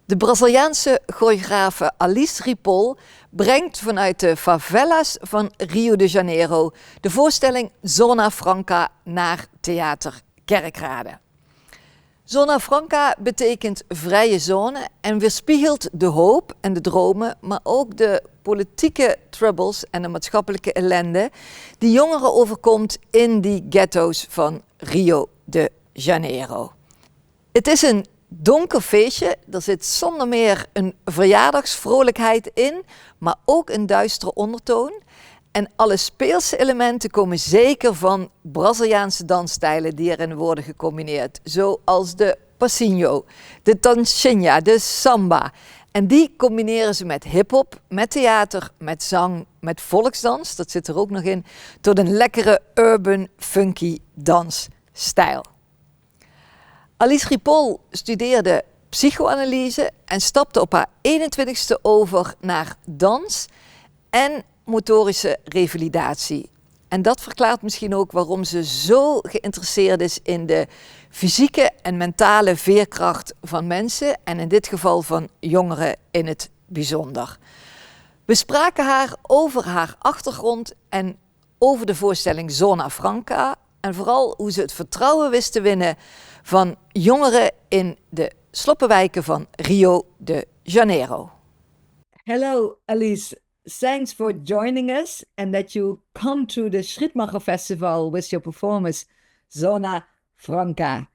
De Braziliaanse choreografe Alice Ripoll brengt vanuit de favelas van Rio de Janeiro de voorstelling Zona Franca naar Theater Kerkrade. Zona Franca betekent vrije zone en weerspiegelt de hoop en de dromen, maar ook de politieke troubles en de maatschappelijke ellende die jongeren overkomt in die ghetto's van Rio de Janeiro. Het is een donker feestje, er zit zonder meer een verjaardagsvrolijkheid in, maar ook een duistere ondertoon. En alle speelse elementen komen zeker van Braziliaanse dansstijlen die erin worden gecombineerd. Zoals de passinho, de tanchinha, de samba. En die combineren ze met hiphop, met theater, met zang, met volksdans. Dat zit er ook nog in. Tot een lekkere urban funky dansstijl. Alice Ripoll studeerde psychoanalyse en stapte op haar 21ste over naar dans en motorische revalidatie. En dat verklaart misschien ook waarom ze zo geïnteresseerd is in de fysieke en mentale veerkracht van mensen en in dit geval van jongeren in het bijzonder. We spraken haar over haar achtergrond en over de voorstelling Zona Franca en vooral hoe ze het vertrouwen wist te winnen van jongeren in de sloppenwijken van Rio de Janeiro. Hello, Alice. Thanks for joining us and that you come to the Schrittmacher Festival with your performance, Zona Franca.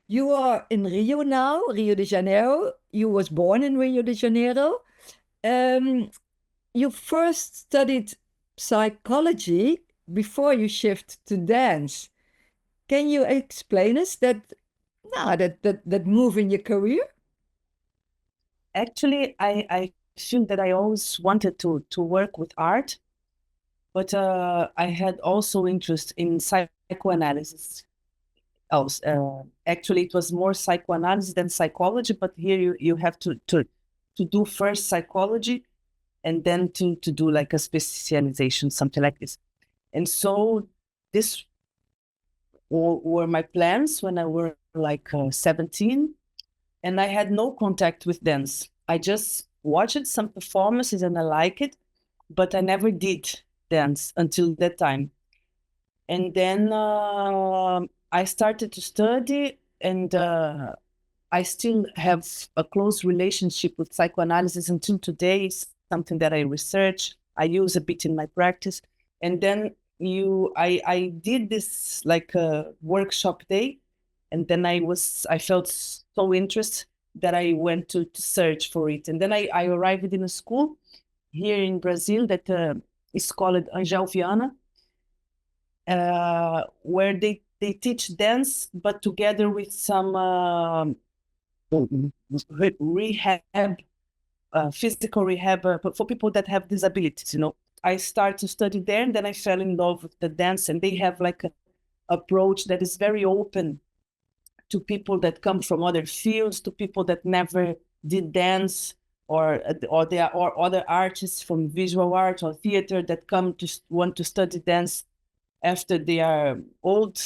You are in Rio now, Rio de Janeiro. You was born in Rio de Janeiro. You first studied psychology before you shift to dance. Can you explain us that move in your career? Actually, I feel that I always wanted to work with art, but I had also interest in psychoanalysis. Actually, it was more psychoanalysis than psychology, but here you have to do first psychology and then to do like a specialization, something like this. And so this were my plans when I were like 17, and I had no contact with dance. I just watched some performances and I like it, but I never did dance until that time. And then I started to study, and I still have a close relationship with psychoanalysis until today. It's something that I research, I use a bit in my practice. And then I did this like a workshop day, and then I felt so interested that I went to search for it. And then I arrived in a school here in Brazil that is called Angel Viana, where they teach dance, but together with some rehab, physical rehab for people that have disabilities, I started to study there, and then I fell in love with the dance, and they have like an approach that is very open to people that come from other fields, to people that never did dance, or other artists from visual art or theater that come to want to study dance after they are old.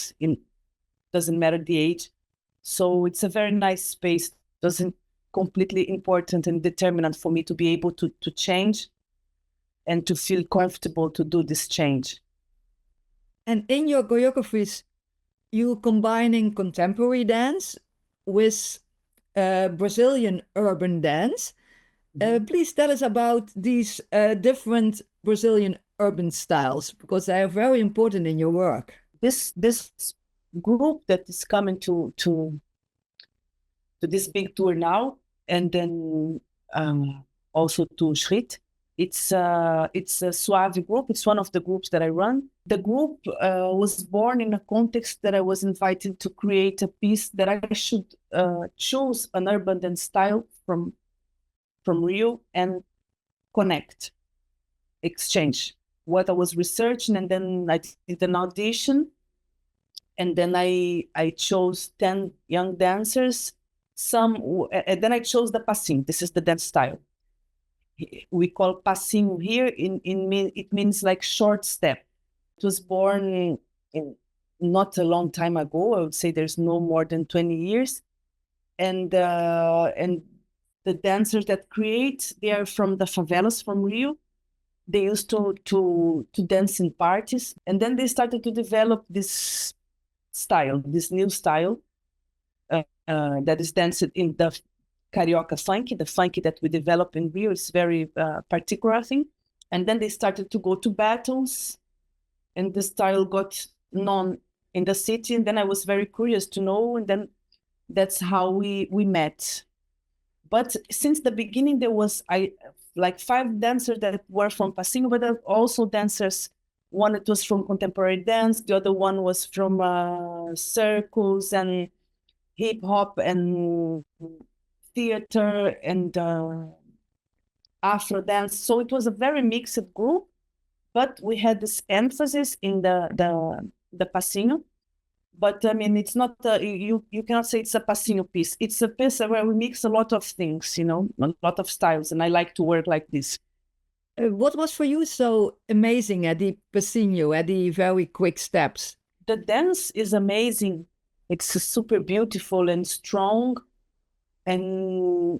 Doesn't matter the age. So it's a very nice space. Doesn't completely important and determinant for me to be able to change and to feel comfortable to do this change. And in your choreographies, you combining contemporary dance with Brazilian urban dance. Please tell us about these different Brazilian urban styles, because they are very important in your work. This group that is coming to this big tour now, and then also to Schritt. It's a Suave group. It's one of the groups that I run. The group was born in a context that I was invited to create a piece that I should choose an urban dance style from Rio and connect, exchange what I was researching, and then I did an audition, and then I chose 10 young dancers. And then I chose the passinho. This is the dance style. We call passinho here. It means like short step. It was born in not a long time ago. I would say there's no more than 20 years, and the the dancers that create, they are from the favelas from Rio. They used to dance in parties, and then they started to develop this style, this new style that is danced in the Carioca funky. The funky that we develop in Rio is very particular thing. And then they started to go to battles, and the style got known in the city. And then I was very curious to know, and then that's how we met. But since the beginning, there was like 5 dancers that were from Passinho, but there were also dancers. One that was from contemporary dance, the other one was from circus and hip hop and theater and Afro dance. So it was a very mixed group, but we had this emphasis in the Passinho. But I mean, it's not you cannot say it's a Passinho piece. It's a piece where we mix a lot of things, you know, a lot of styles, and I like to work like this. What was for you so amazing at the Passinho, at the very quick steps? The dance is amazing. It's super beautiful and strong, and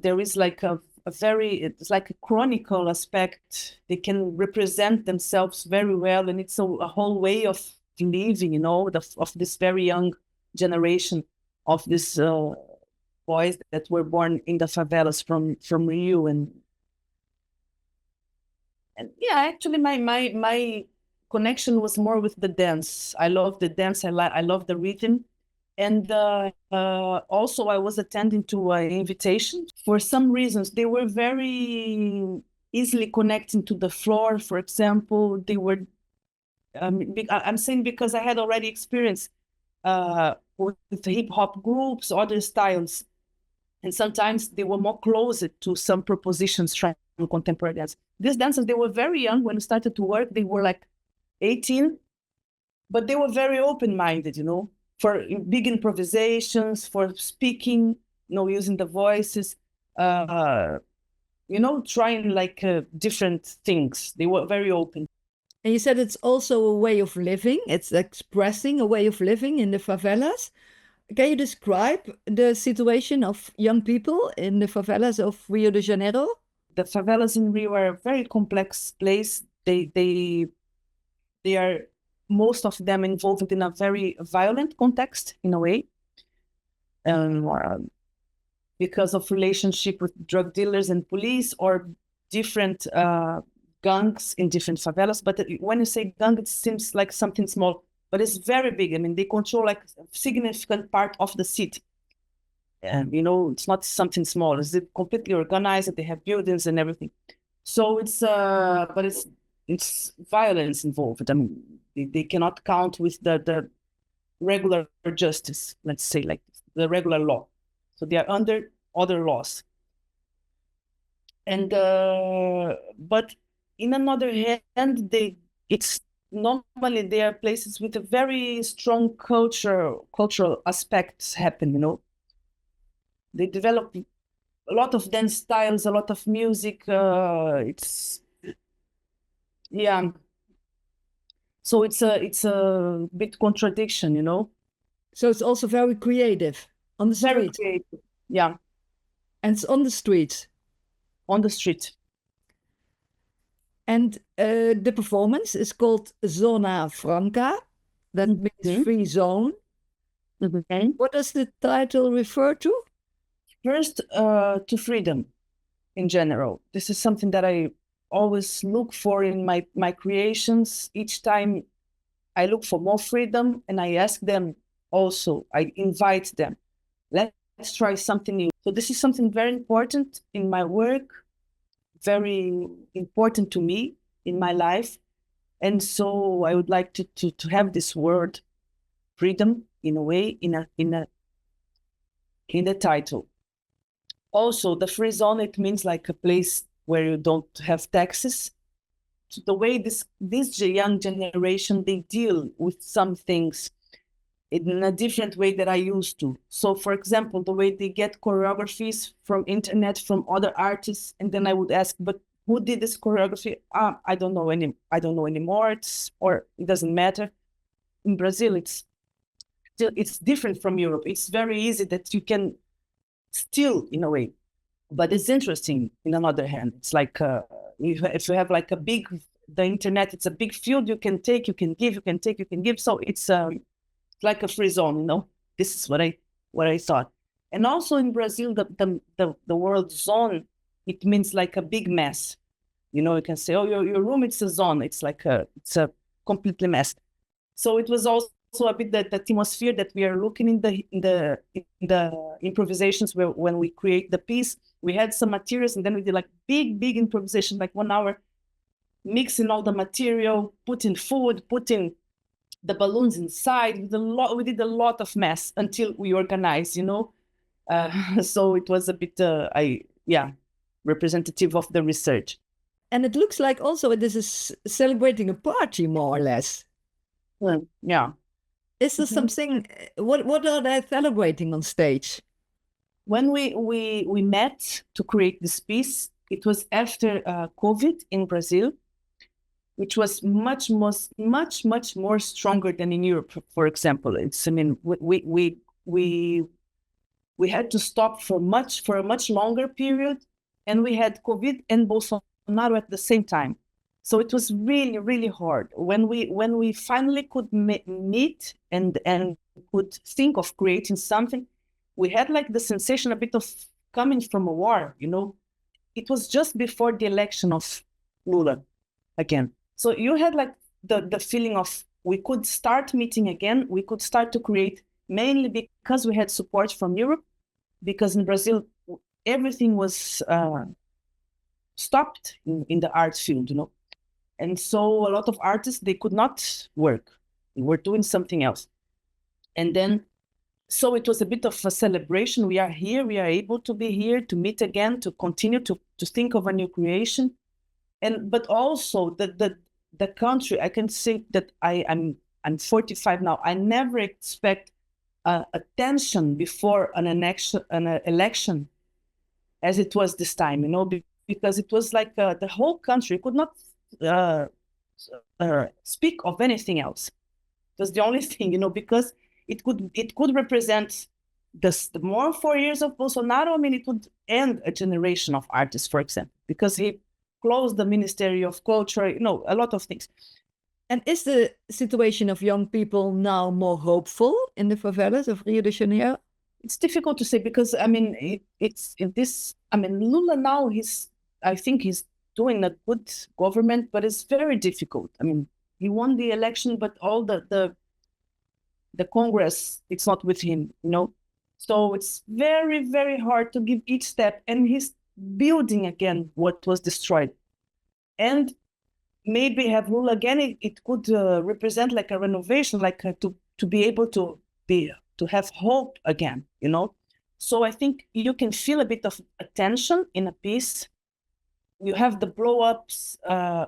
there is like it's like a chronicle aspect. They can represent themselves very well, and it's a whole way of living, you know, of this very young generation of these boys that were born in the favelas from Rio, and yeah, actually my connection was more with the dance. I love the dance. I love the rhythm. And also I was attending to an invitation. For some reasons, they were very easily connecting to the floor. For example, they were, I'm saying because I had already experience with hip hop groups, other styles. And sometimes they were more closer to some propositions trying contemporary dance. These dancers, they were very young when we started to work. They were like 18, but they were very open-minded, you know, for big improvisations, for speaking, you know, using the voices, you know, trying like different things. They were very open. And you said it's also a way of living. It's expressing a way of living in the favelas. Can you describe the situation of young people in the favelas of Rio de Janeiro? The favelas in Rio are a very complex place. They are, most of them, involved in a very violent context, in a way, because of relationship with drug dealers and police, or different gangs in different favelas. But when you say gang, it seems like something small, but it's very big. I mean, they control like a significant part of the city. And, you know, it's not something small. It's completely organized. They have buildings and everything. So it's, but it's violence involved. I mean, they cannot count with the regular justice, let's say, like the regular law. So they are under other laws. And but in another hand, it's normally they are places with a very strong cultural aspects happen, you know. They develop a lot of dance styles, a lot of music. It's, yeah. So it's a bit contradiction, you know. So it's also very creative on the Very street. creative. Yeah, And it's on the streets. on the street. And the performance is called Zona Franca. That means free zone. Okay. What does the title refer to? First, to freedom in general. This is something that I always look for in my creations. Each time I look for more freedom, and I ask them also, I invite them, let's try something new. So this is something very important in my work, very important to me in my life. And so I would like to have this word, freedom, in a way, in the title. Also, the free zone, it means like a place where you don't have taxes. So the way this young generation, they deal with some things in a different way that I used to. So, for example, the way they get choreographies from internet, from other artists, and then I would ask, but who did this choreography? I don't know anymore. It doesn't matter. In Brazil, it's different from Europe. It's very easy that you can still in a way. But it's interesting in another hand. It's like if you have like the internet, it's a big field. You can take, you can give, you can take, you can give. So it's like a free zone, This is what I thought. And also in Brazil, the word zone, it means like a big mess. You can say, oh, your room, it's a zone. It's a completely mess. So it was also a bit the atmosphere that we are looking in the improvisations when we create the piece. We had some materials, and then we did like big improvisation, like 1 hour, mixing all the material, putting food, putting the balloons inside. We did a lot of mess until we organized, So it was a bit, representative of the research. And it looks like also this is celebrating a party, more or less. Yeah. Is there something, what are they celebrating on stage? When we met to create this piece, it was after COVID in Brazil, which was much more stronger than in Europe, for example. We had to stop for a much longer period, and we had COVID and Bolsonaro at the same time. So it was really hard. When we finally could meet and could think of creating something, we had like the sensation a bit of coming from a war, It was just before the election of Lula again. So you had like the feeling of we could start meeting again, we could start to create, mainly because we had support from Europe, because in Brazil, everything was stopped in the art field, And so a lot of artists, they could not work. They were doing something else. And then, so it was a bit of a celebration. We are here, we are able to be here, to meet again, to continue to think of a new creation. But also the country, I can say that I'm 45 now. I never expect attention before an election as it was this time, because it was like the whole country could not speak of anything else. It was the only thing, because it could represent the more 4 years of Bolsonaro. I mean, it would end a generation of artists, for example, because he closed the Ministry of Culture, a lot of things. And is the situation of young people now more hopeful in the favelas of Rio de Janeiro? It's difficult to say because, I mean, Lula now, I think he's doing a good government, but it's very difficult. I mean, he won the election, but all the Congress, it's not with him, So it's very hard to give each step. And he's building again what was destroyed. And maybe have Lula again, it could represent like a renovation, like to be able to have hope again, So I think you can feel a bit of attention in a piece. You have the blow-ups.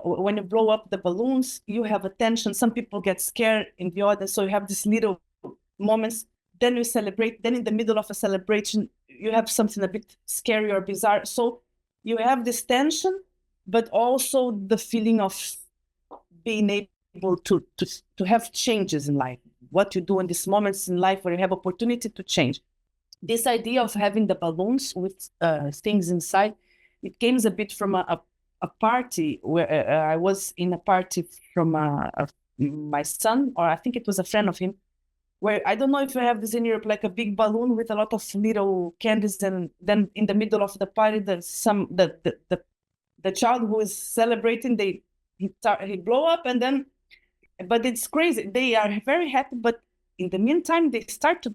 When you blow up the balloons, you have attention. Some people get scared in the audience, so you have these little moments. Then you celebrate. Then in the middle of a celebration, you have something a bit scary or bizarre. So you have this tension, but also the feeling of being able to have changes in life. What you do in these moments in life where you have opportunity to change. This idea of having the balloons with things inside, it came a bit from a party where I was in a party from my son, or I think it was a friend of him, where I don't know if you have this in Europe, like a big balloon with a lot of little candies, and then in the middle of the party, there's the child who is celebrating, he blow up, and then, but it's crazy. They are very happy, but in the meantime, they start to,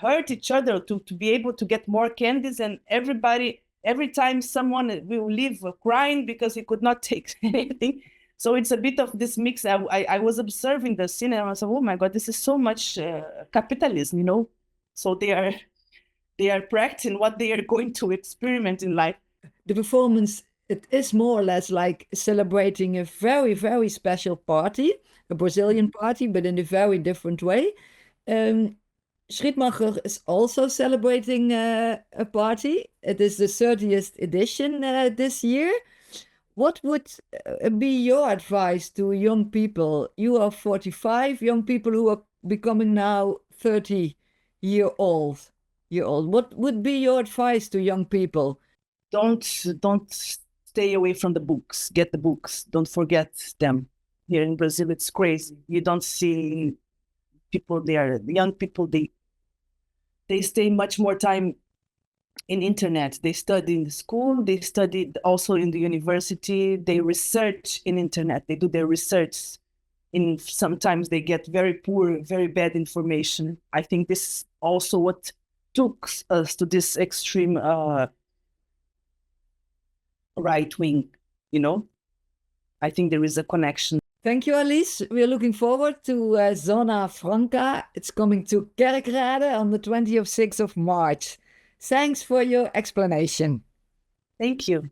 hurt each other to be able to get more candies, and every time someone will leave crying because he could not take anything. So it's a bit of this mix. I was observing the scene and I was like, oh my God, this is so much capitalism, So they are practicing what they are going to experiment in life. The performance, it is more or less like celebrating a very special party, a Brazilian party, but in a very different way. Schrittmacher is also celebrating a party. It is the 30th edition this year. What would be your advice to young people? You are 45, young people who are becoming now 30-year-old. year old. What would be your advice to young people? Don't stay away from the books. Get the books. Don't forget them. Here in Brazil, it's crazy. You don't see people there. Young people, they stay much more time in internet. They study in the school. They study also in the university. They research in internet. They do their research. Sometimes they get very poor, very bad information. I think this is also what took us to this extreme right wing, you know? I think there is a connection. Thank you, Alice. We're looking forward to Zona Franca. It's coming to Kerkrade on the 26th of March. Thanks for your explanation. Thank you.